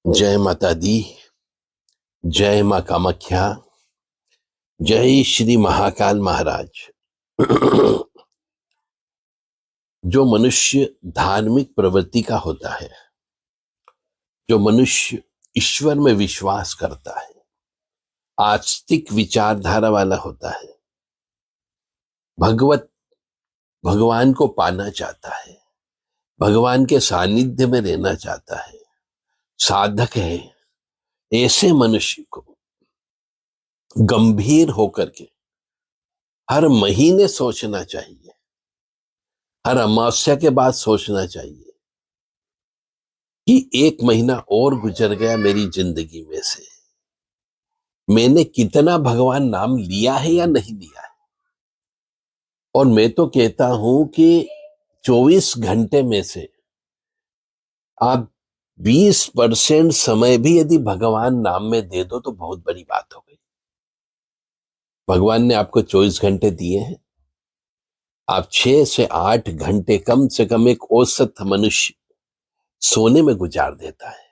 जय माता दी। जय माँ कामाख्या। जय श्री महाकाल महाराज। जो मनुष्य धार्मिक प्रवृत्ति का होता है, जो मनुष्य ईश्वर में विश्वास करता है, आस्तिक विचारधारा वाला होता है, भगवान को पाना चाहता है, भगवान के सानिध्य में रहना चाहता है, साधक है, ऐसे मनुष्य को गंभीर होकर के हर महीने सोचना चाहिए, हर अमावस्या के बाद सोचना चाहिए कि एक महीना और गुजर गया मेरी जिंदगी में से, मैंने कितना भगवान नाम लिया है या नहीं लिया है। और मैं तो कहता हूं कि 24 घंटे में से आप 20% समय भी यदि भगवान नाम में दे दो तो बहुत बड़ी बात हो गई। भगवान ने आपको 24 घंटे दिए हैं, आप 6 से 8 घंटे कम से कम एक औसत मनुष्य सोने में गुजार देता है,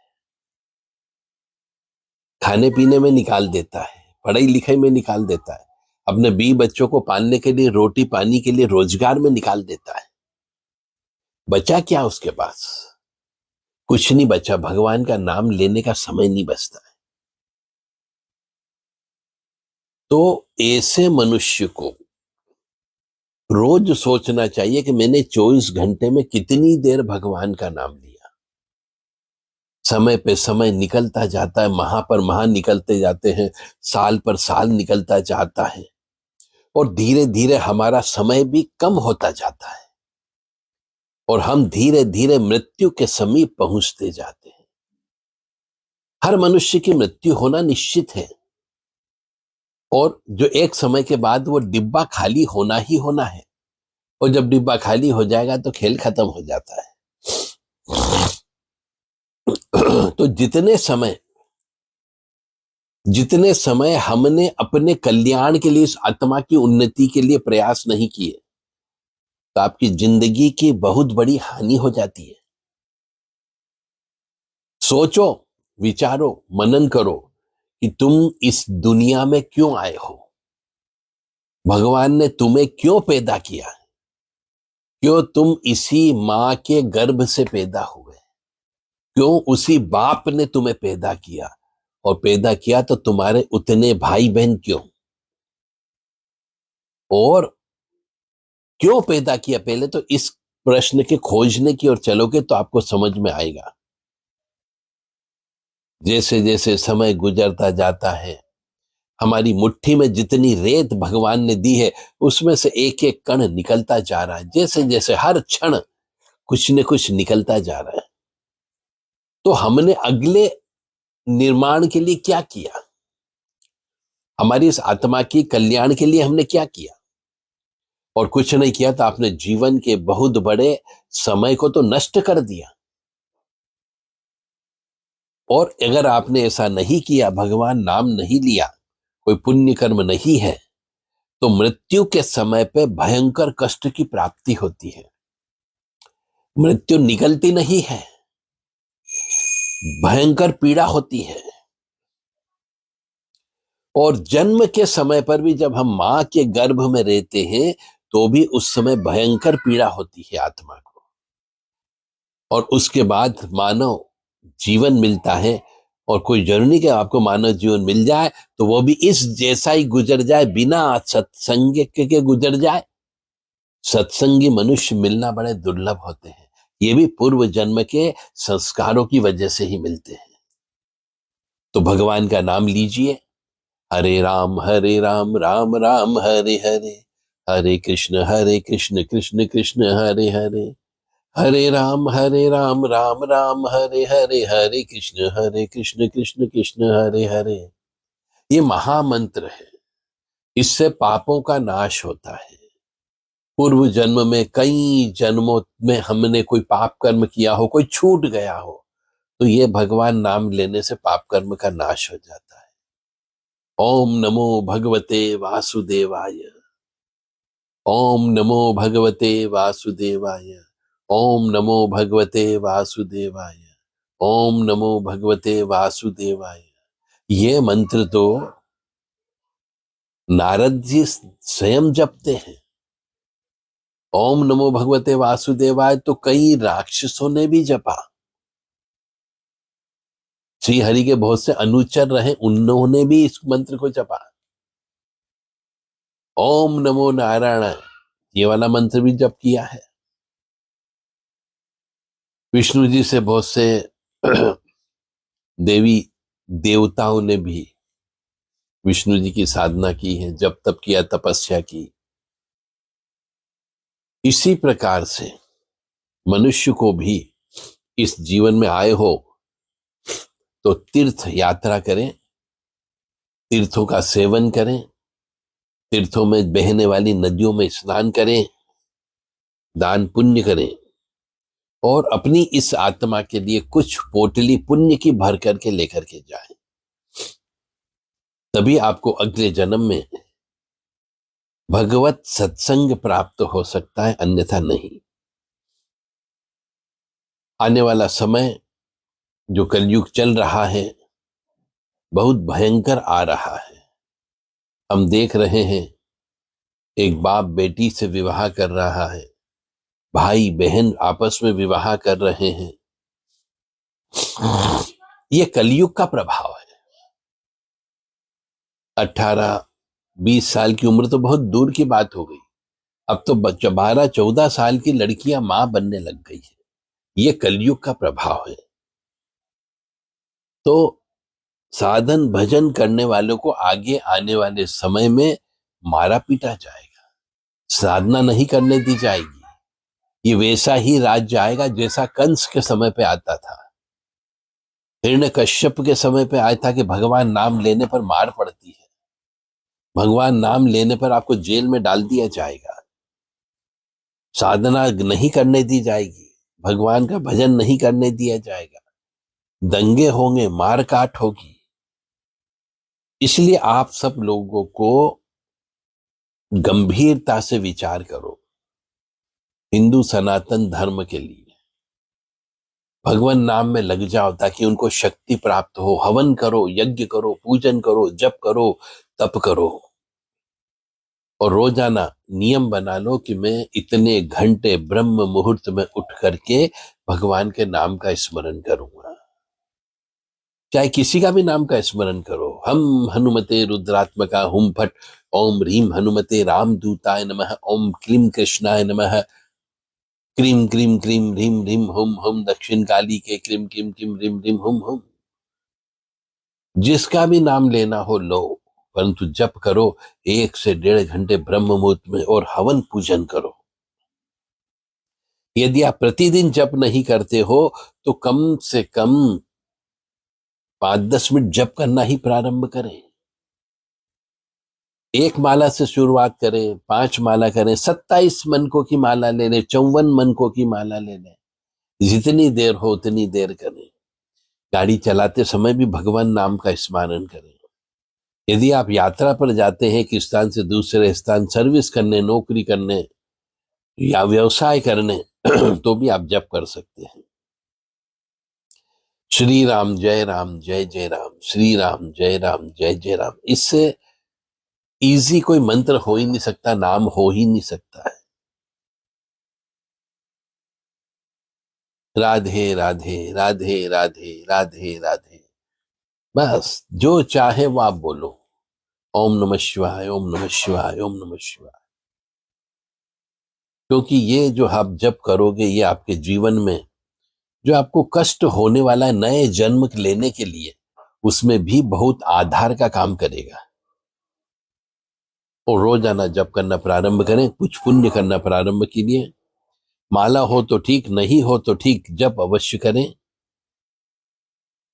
खाने पीने में निकाल देता है, पढ़ाई लिखाई में निकाल देता है, अपने 20 बच्चों को पालने के लिए, रोटी पानी के लिए, रोजगार में निकाल देता है। बचा क्या उसके पास? कुछ नहीं बचा। भगवान का नाम लेने का समय नहीं बचता है। तो ऐसे मनुष्य को रोज सोचना चाहिए कि मैंने 24 घंटे में कितनी देर भगवान का नाम लिया। समय पे समय निकलता जाता है, माह पर माह निकलते जाते हैं, साल पर साल निकलता जाता है, और धीरे धीरे हमारा समय भी कम होता जाता है और हम धीरे धीरे मृत्यु के समीप पहुंचते जाते हैं। हर मनुष्य की मृत्यु होना निश्चित है, और जो एक समय के बाद वो डिब्बा खाली होना ही होना है, और जब डिब्बा खाली हो जाएगा तो खेल खत्म हो जाता है। तो जितने समय हमने अपने कल्याण के लिए, इस आत्मा की उन्नति के लिए प्रयास नहीं किए, तो आपकी जिंदगी की बहुत बड़ी हानि हो जाती है। सोचो, विचारो, मनन करो कि तुम इस दुनिया में क्यों आए हो, भगवान ने तुम्हें क्यों पैदा किया, क्यों तुम इसी मां के गर्भ से पैदा हुए, क्यों उसी बाप ने तुम्हें पैदा किया, और पैदा किया तो तुम्हारे उतने भाई बहन क्यों, और क्यों पैदा किया। पहले तो इस प्रश्न के खोजने की ओर चलोगे तो आपको समझ में आएगा। जैसे जैसे समय गुजरता जाता है, हमारी मुट्ठी में जितनी रेत भगवान ने दी है उसमें से एक एक कण निकलता जा रहा है। जैसे जैसे हर क्षण कुछ न कुछ निकलता जा रहा है। तो हमने अगले निर्माण के लिए क्या किया, हमारी इस आत्मा की कल्याण के लिए हमने क्या किया? और कुछ नहीं किया तो आपने जीवन के बहुत बड़े समय को तो नष्ट कर दिया। और अगर आपने ऐसा नहीं किया, भगवान नाम नहीं लिया, कोई पुण्य कर्म नहीं है, तो मृत्यु के समय पे भयंकर कष्ट की प्राप्ति होती है। मृत्यु निकलती नहीं है, भयंकर पीड़ा होती है। और जन्म के समय पर भी जब हम मां के गर्भ में रहते हैं तो भी उस समय भयंकर पीड़ा होती है आत्मा को। और उसके बाद मानव जीवन मिलता है, और कोई जरूरी नहीं कि आपको मानव जीवन मिल जाए तो वो भी इस जैसा ही गुजर जाए, बिना सत्संग के गुजर जाए। सत्संगी मनुष्य मिलना बड़े दुर्लभ होते हैं, ये भी पूर्व जन्म के संस्कारों की वजह से ही मिलते हैं। तो भगवान का नाम लीजिए, हरे राम राम राम हरे हरे, हरे कृष्ण कृष्ण कृष्ण हरे हरे, हरे राम राम राम हरे हरे, हरे कृष्ण कृष्ण कृष्ण हरे हरे। ये महामंत्र है, इससे पापों का नाश होता है। पूर्व जन्म में, कई जन्मों में हमने कोई पाप कर्म किया हो, कोई छूट गया हो, तो ये भगवान नाम लेने से पाप कर्म का नाश हो जाता है। ओम नमो भगवते वासुदेवाय, ओम नमो भगवते वासुदेवाय, ओम नमो भगवते वासुदेवाय, ओम नमो भगवते वासुदेवाय। ये मंत्र तो नारद जी स्वयं जपते हैं। ओम नमो भगवते वासुदेवाय तो कई राक्षसों ने भी जपा। श्री हरि के बहुत से अनुचर रहे, उन्होंने भी इस मंत्र को जपा। ओम नमो नारायण, ये वाला मंत्र भी जप किया है। विष्णु जी से बहुत से देवी देवताओं ने भी विष्णु जी की साधना की है, जब तप किया, तपस्या की। इसी प्रकार से मनुष्य को भी इस जीवन में आए हो तो तीर्थ यात्रा करें, तीर्थों का सेवन करें, तीर्थों में बहने वाली नदियों में स्नान करें, दान पुण्य करें और अपनी इस आत्मा के लिए कुछ पोटली पुण्य की भर करके लेकर के जाएं। तभी आपको अगले जन्म में भगवत सत्संग प्राप्त हो सकता है, अन्यथा नहीं। आने वाला समय जो कलयुग चल रहा है बहुत भयंकर आ रहा है। हम देख रहे हैं एक बाप बेटी से विवाह कर रहा है, भाई बहन आपस में विवाह कर रहे हैं। ये कलयुग का प्रभाव है। 18-20 साल की उम्र तो बहुत दूर की बात हो गई, अब तो 12-14 साल की लड़कियां मां बनने लग गई है। ये कलयुग का प्रभाव है। तो साधन भजन करने वालों को आगे आने वाले समय में मारा पीटा जाएगा, साधना नहीं करने दी जाएगी। ये वैसा ही राज्य आएगा जैसा कंस के समय पे आता था, हिरण्यकश्यप के समय पे आया था कि भगवान नाम लेने पर मार पड़ती है, भगवान नाम लेने पर आपको जेल में डाल दिया जाएगा, साधना नहीं करने दी जाएगी, भगवान का भजन नहीं करने दिया जाएगा, दंगे होंगे, मार काट होगी। इसलिए आप सब लोगों को गंभीरता से विचार करो हिंदू सनातन धर्म के लिए, भगवान नाम में लग जाओ ताकि उनको शक्ति प्राप्त हो। हवन करो, यज्ञ करो, पूजन करो, जप करो, तप करो और रोजाना नियम बना लो कि मैं इतने घंटे ब्रह्म मुहूर्त में उठ करके भगवान के नाम का स्मरण करूंगा। चाहे किसी का भी नाम का स्मरण करो। हम हनुमते रुद्रात्मका हुम फट ओम ह्रीम हनुमते रामदूताय नमः, ओम क्लीम कृष्णाय नमः, क्रीम क्रीम क्रीम ह्रीम ह्रीम हुम हुम, दक्षिण काली के क्रीम किम किम ह्रीम ह्रीम हुम हुम। जिसका भी नाम लेना हो लो, परंतु जप करो 1 से 1.5 घंटे ब्रह्म मुहूर्त में और हवन पूजन करो। यदि आप प्रतिदिन जप नहीं करते हो तो कम से कम 5-10 मिनट जप करना ही प्रारंभ करें। 1 माला से शुरुआत करें, 5 माला करें, 27 मनकों की माला ले लें, 54 मनकों की माला ले लें। जितनी देर हो उतनी देर करें। गाड़ी चलाते समय भी भगवान नाम का स्मरण करें। यदि आप यात्रा पर जाते हैं एक स्थान से दूसरे स्थान, सर्विस करने, नौकरी करने या व्यवसाय करने तो भी आप जप कर सकते हैं। श्री राम जय राम जय जय राम, श्री राम जय राम जय जय राम। इससे इजी कोई मंत्र हो ही नहीं सकता, नाम हो ही नहीं सकता है। राधे राधे राधे राधे राधे राधे। बस जो चाहे वो आप बोलो। ओम नमः शिवाय, ओम नमः शिवाय, ओम नमः शिवाय। क्योंकि ये जो आप जप करोगे ये आपके जीवन में जो आपको कष्ट होने वाला है नए जन्म लेने के लिए, उसमें भी बहुत आधार का काम करेगा। और रोजाना जप करना प्रारंभ करें, कुछ पुण्य करना प्रारंभ कीजिए। माला हो तो ठीक, नहीं हो तो ठीक, जप अवश्य करें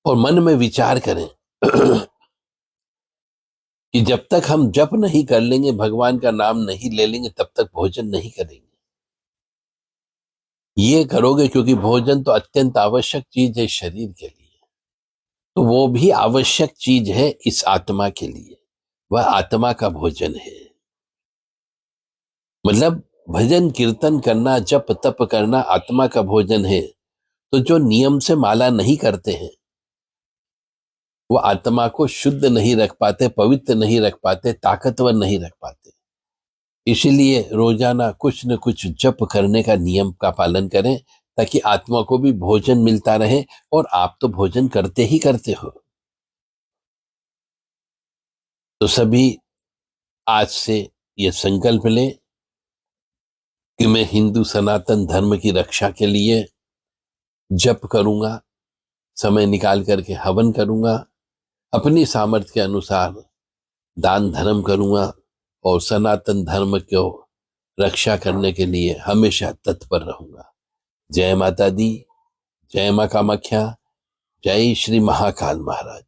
और मन में विचार करें कि जब तक हम जप नहीं कर लेंगे, भगवान का नाम नहीं ले लेंगे, तब तक भोजन नहीं करेंगे। ये करोगे क्योंकि भोजन तो अत्यंत आवश्यक चीज है शरीर के लिए, तो वो भी आवश्यक चीज है इस आत्मा के लिए, वह आत्मा का भोजन है। मतलब भजन कीर्तन करना, जप तप करना आत्मा का भोजन है। तो जो नियम से माला नहीं करते हैं वो आत्मा को शुद्ध नहीं रख पाते, पवित्र नहीं रख पाते, ताकतवर नहीं रख पाते। इसीलिए रोजाना कुछ न कुछ जप करने का नियम का पालन करें, ताकि आत्मा को भी भोजन मिलता रहे, और आप तो भोजन करते ही करते हो। तो सभी आज से ये संकल्प लें कि मैं हिंदू सनातन धर्म की रक्षा के लिए जप करूंगा, समय निकाल करके हवन करूंगा, अपनी सामर्थ्य के अनुसार दान धर्म करूंगा, और सनातन धर्म को रक्षा करने के लिए हमेशा तत्पर रहूंगा। जय माता दी, जय मां कामाख्या, जय श्री महाकाल महाराज।